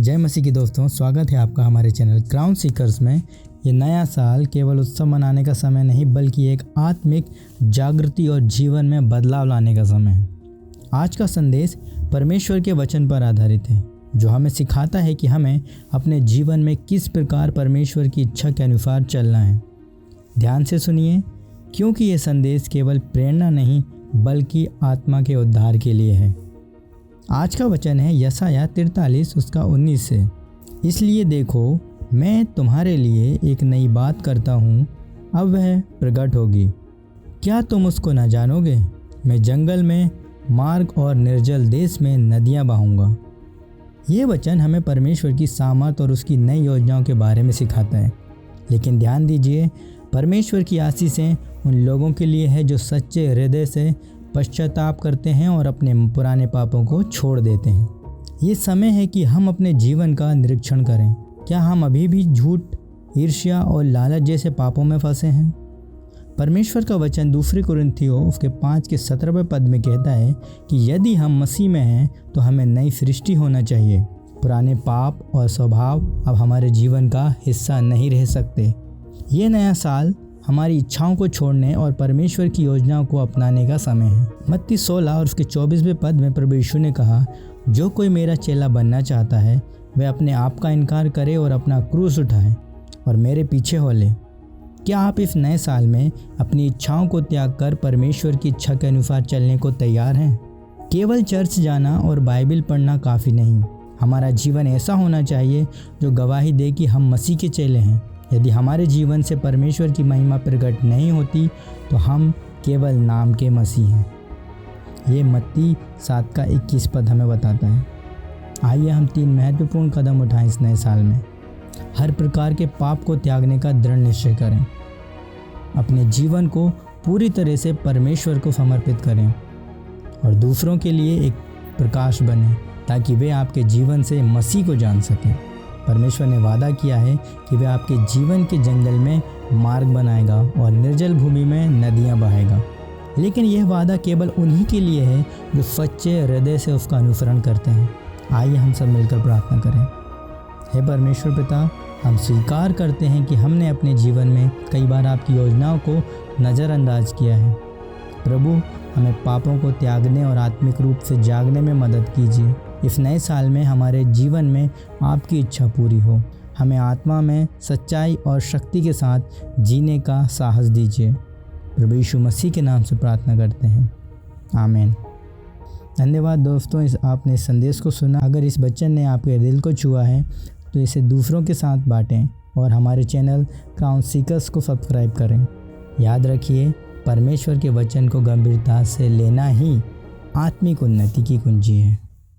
जय मसीह की दोस्तों, स्वागत है आपका हमारे चैनल क्राउन सीकर्स में। ये नया साल केवल उत्सव मनाने का समय नहीं बल्कि एक आत्मिक जागृति और जीवन में बदलाव लाने का समय है। आज का संदेश परमेश्वर के वचन पर आधारित है जो हमें सिखाता है कि हमें अपने जीवन में किस प्रकार परमेश्वर की इच्छा के अनुसार चलना है। ध्यान से सुनिए क्योंकि ये संदेश केवल प्रेरणा नहीं बल्कि आत्मा के उद्धार के लिए है। आज का वचन है यशायाह 43 उसका 19 से। इसलिए देखो, मैं तुम्हारे लिए एक नई बात करता हूँ, अब वह प्रकट होगी, क्या तुम उसको न जानोगे? मैं जंगल में मार्ग और निर्जल देश में नदियाँ बहाऊंगा। ये वचन हमें परमेश्वर की सामर्थ और उसकी नई योजनाओं के बारे में सिखाता है। लेकिन ध्यान दीजिए, परमेश्वर की आशीषें उन लोगों के लिए है जो सच्चे हृदय से पश्चाताप करते हैं और अपने पुराने पापों को छोड़ देते हैं। ये समय है कि हम अपने जीवन का निरीक्षण करें। क्या हम अभी भी झूठ, ईर्ष्या और लालच जैसे पापों में फंसे हैं? परमेश्वर का वचन 2 कुरिन्थियों उसके 5 के 17वें पद में कहता है कि यदि हम मसीह में हैं तो हमें नई सृष्टि होना चाहिए। पुराने पाप और स्वभाव अब हमारे जीवन का हिस्सा नहीं रह सकते। ये नया साल हमारी इच्छाओं को छोड़ने और परमेश्वर की योजनाओं को अपनाने का समय है। मत्ती 16 और उसके 24वें पद में प्रभु यीशु ने कहा, जो कोई मेरा चेला बनना चाहता है वह अपने आप का इनकार करे और अपना क्रूस उठाए और मेरे पीछे हो ले। क्या आप इस नए साल में अपनी इच्छाओं को त्याग कर परमेश्वर की इच्छा के अनुसार चलने को तैयार हैं? केवल चर्च जाना और बाइबल पढ़ना काफ़ी नहीं। हमारा जीवन ऐसा होना चाहिए जो गवाही दे कि हम मसीह के चेले हैं। यदि हमारे जीवन से परमेश्वर की महिमा प्रकट नहीं होती तो हम केवल नाम के मसीह हैं। ये मत्ती 7 का 21 पद हमें बताता है। आइए हम 3 महत्वपूर्ण कदम उठाएं इस नए साल में। हर प्रकार के पाप को त्यागने का दृढ़ निश्चय करें। अपने जीवन को पूरी तरह से परमेश्वर को समर्पित करें और दूसरों के लिए एक प्रकाश बने ताकि वे आपके जीवन से मसीह को जान सकें। परमेश्वर ने वादा किया है कि वह आपके जीवन के जंगल में मार्ग बनाएगा और निर्जल भूमि में नदियां बहाएगा। लेकिन यह वादा केवल उन्हीं के लिए है जो सच्चे हृदय से उसका अनुसरण करते हैं। आइए हम सब मिलकर प्रार्थना करें। हे परमेश्वर पिता, हम स्वीकार करते हैं कि हमने अपने जीवन में कई बार आपकी योजनाओं को नज़रअंदाज किया है। प्रभु, हमें पापों को त्यागने और आत्मिक रूप से जागने में मदद कीजिए। इस नए साल में हमारे जीवन में आपकी इच्छा पूरी हो। हमें आत्मा में सच्चाई और शक्ति के साथ जीने का साहस दीजिए। प्रभु यीशु मसीह के नाम से प्रार्थना करते हैं, आमीन। धन्यवाद दोस्तों, आपने इस संदेश को सुना। अगर इस वचन ने आपके दिल को छुआ है तो इसे दूसरों के साथ बांटें और हमारे चैनल क्राउन सीकर्स को सब्सक्राइब करें। याद रखिए, परमेश्वर के वचन को गंभीरता से लेना ही आत्मिक उन्नति की कुंजी है।